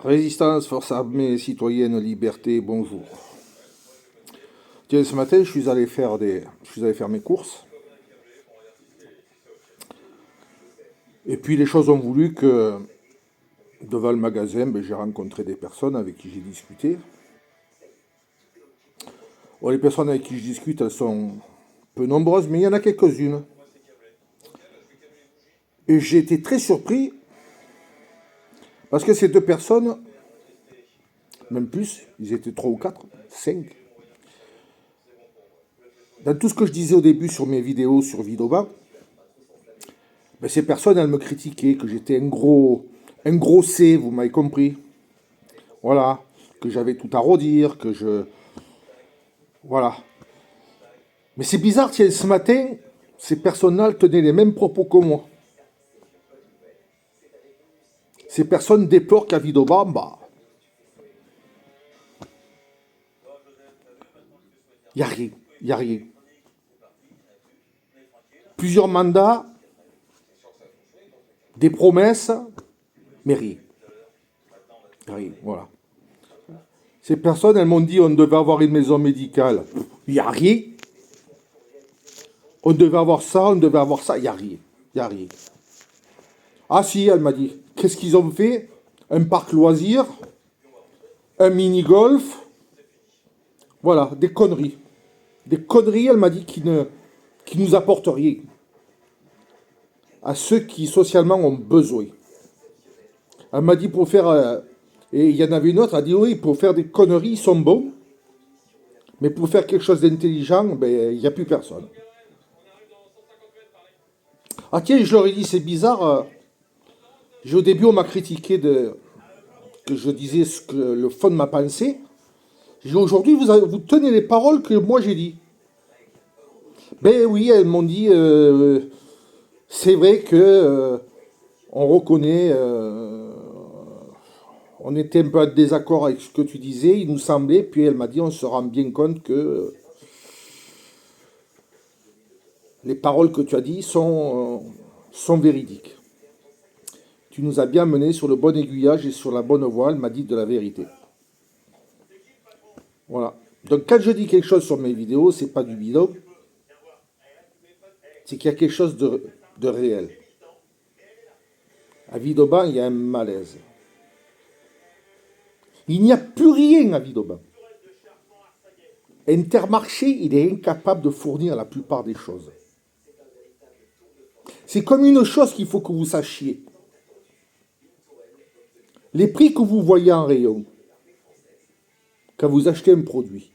Résistance, force armée, citoyenne, liberté, bonjour. Tiens, ce matin, je suis allé faire mes courses. Et puis les choses ont voulu que devant le magasin, j'ai rencontré des personnes avec qui j'ai discuté. Bon, les personnes avec qui je discute, elles sont peu nombreuses, mais il y en a quelques-unes. Et j'ai été très surpris parce que ces deux personnes, même plus, ils étaient trois ou quatre, cinq. Dans tout ce que je disais au début sur mes vidéos sur Vidoba, ces personnes, elles me critiquaient que j'étais un gros C, vous m'avez compris. Voilà, que j'avais tout à redire, que je... Voilà. Mais c'est bizarre, tiens, ce matin, ces personnes-là tenaient les mêmes propos que moi. Ces personnes déplorent qu'à Vidoba, il n'y a rien, il n'y a rien. Plusieurs mandats, des promesses, mais rien. Rien, voilà. Ces personnes, elles m'ont dit on devait avoir une maison médicale. Il n'y a rien. On devait avoir ça, il n'y a rien. Il n'y a rien. Ah si, elle m'a dit. Qu'est-ce qu'ils ont fait? Un parc loisir, un mini-golf. Voilà, des conneries. Des conneries, elle m'a dit, qui nous apportent rien. À ceux qui socialement ont besoin. Elle m'a dit pour faire... et il y en avait une autre, elle a dit oui, pour faire des conneries, ils sont bons. Mais pour faire quelque chose d'intelligent, il n'y a plus personne. Ah tiens, je leur ai dit, c'est bizarre. Au début, on m'a critiqué que je disais ce que le fond de ma pensée. J'ai dit, aujourd'hui, vous tenez les paroles que moi j'ai dit. Ben oui, elles m'ont dit, c'est vrai que on reconnaît, on était un peu en désaccord avec ce que tu disais, il nous semblait, puis elle m'a dit, on se rend bien compte que les paroles que tu as dit sont véridiques. Tu nous as bien menés sur le bon aiguillage et sur la bonne voie, elle m'a dit de la vérité. Voilà. Donc quand je dis quelque chose sur mes vidéos, c'est pas du bidon, c'est qu'il y a quelque chose de réel. À Vidoban, il y a un malaise. Il n'y a plus rien à Vidoban. Intermarché, il est incapable de fournir la plupart des choses. C'est comme une chose qu'il faut que vous sachiez. Les prix que vous voyez en rayon, quand vous achetez un produit,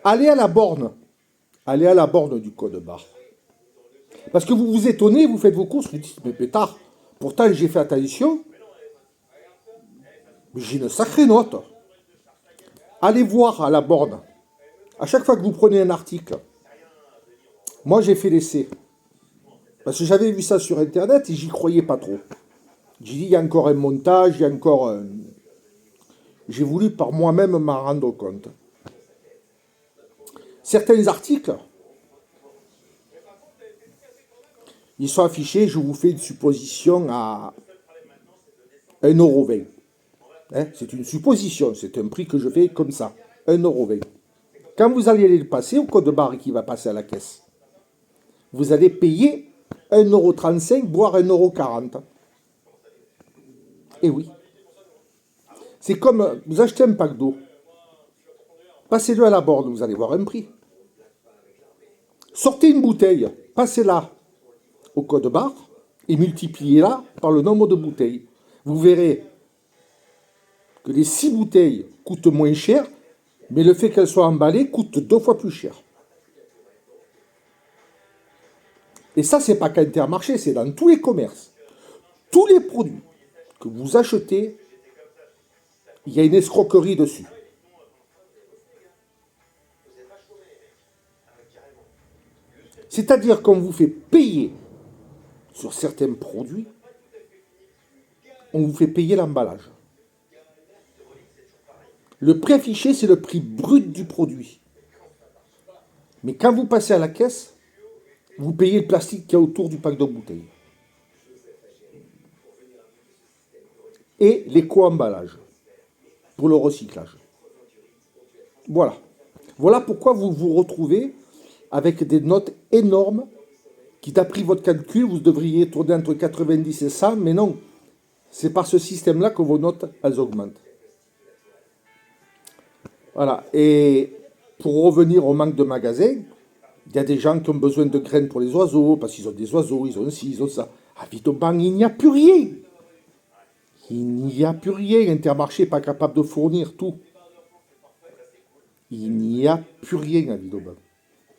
allez à la borne du code barre. Parce que vous vous étonnez, vous faites vos courses, vous dites, mais pétard, pourtant j'ai fait attention, mais j'ai une sacrée note. Allez voir à la borne. À chaque fois que vous prenez un article, moi j'ai fait l'essai. Parce que j'avais vu ça sur internet et j'y croyais pas trop. J'ai dit, il y a encore un montage, il y a encore un... J'ai voulu par moi-même m'en rendre compte. Certains articles, ils sont affichés, je vous fais une supposition à 1,20 €. Hein, c'est une supposition, c'est un prix que je fais comme ça, 1,20 €. Quand vous allez le passer au code barre qui va passer à la caisse, vous allez payer 1,35 €, voire 1,40 €. Et oui. C'est comme vous achetez un pack d'eau. Passez-le à la borne, vous allez voir un prix. Sortez une bouteille, passez-la au code barre et multipliez-la par le nombre de bouteilles. Vous verrez que les 6 bouteilles coûtent moins cher, mais le fait qu'elles soient emballées coûte 2 fois plus cher. Et ça, c'est pas qu'Intermarché, c'est dans tous les commerces. Tous les produits que vous achetez, il y a une escroquerie dessus. C'est-à-dire qu'on vous fait payer sur certains produits, on vous fait payer l'emballage. Le prix affiché, c'est le prix brut du produit. Mais quand vous passez à la caisse, vous payez le plastique qu'il y a autour du pack de bouteilles. Et l'éco-emballage. pour le recyclage. Voilà. Voilà pourquoi vous vous retrouvez avec des notes énormes qui, d'après votre calcul, vous devriez tourner entre 90 et 100, mais non. C'est par ce système-là que vos notes, elles augmentent. Voilà. Et pour revenir au manque de magasins, il y a des gens qui ont besoin de graines pour les oiseaux, parce qu'ils ont des oiseaux, ils ont ci, ils ont ça. À Villeurbanne, il n'y a plus rien. Il n'y a plus rien. Intermarché n'est pas capable de fournir tout. Il n'y a plus rien à Villeurbanne.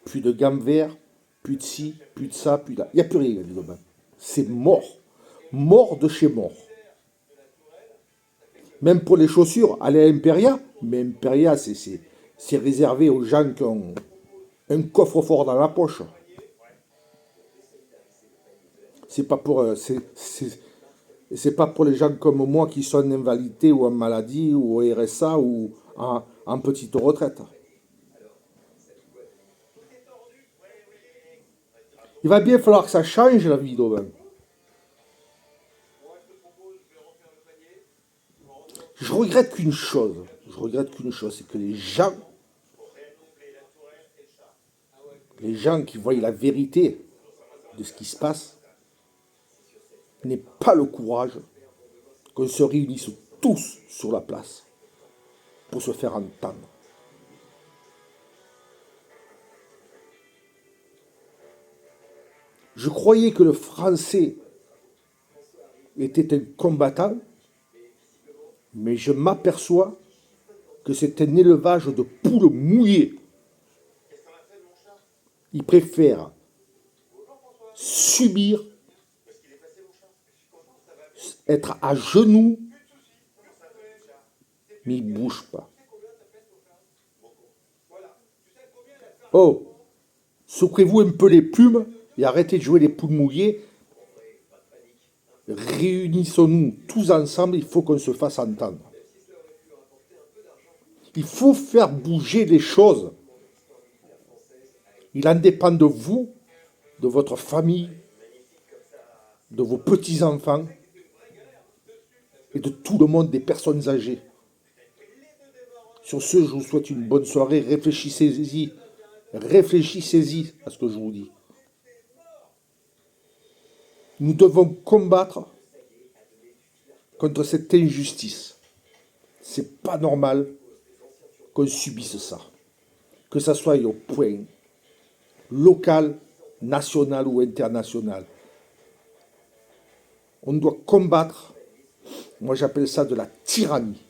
Plus de gammes verts, plus de ci, plus de ça, plus de là. Il n'y a plus rien à Villeurbanne. C'est mort. Mort de chez mort. Même pour les chaussures, allez à Imperia. Mais Imperia, c'est réservé aux gens qui ont un coffre-fort dans la poche. C'est pas pour, c'est pas pour les gens comme moi qui sont invalidés ou en maladie ou au RSA ou en petite retraite. Il va bien falloir que ça change la vie d'Aubin. Je regrette qu'une chose. C'est que les gens qui voient la vérité de ce qui se passe, n'aient pas le courage qu'on se réunisse tous sur la place pour se faire entendre. Je croyais que le français était un combattant, mais je m'aperçois que c'est un élevage de poules mouillées. Ils préfèrent subir, être à genoux, mais ils ne bougent pas. Oh, secouez-vous un peu les plumes et arrêtez de jouer les poules mouillées. Réunissons-nous tous ensemble, il faut qu'on se fasse entendre. Il faut faire bouger les choses. Il en dépend de vous, de votre famille, de vos petits-enfants et de tout le monde, des personnes âgées. Sur ce, je vous souhaite une bonne soirée. Réfléchissez-y. Réfléchissez-y à ce que je vous dis. Nous devons combattre contre cette injustice. C'est pas normal qu'on subisse ça. Que ça soit au point local, national ou international. On doit combattre, moi j'appelle ça de la tyrannie.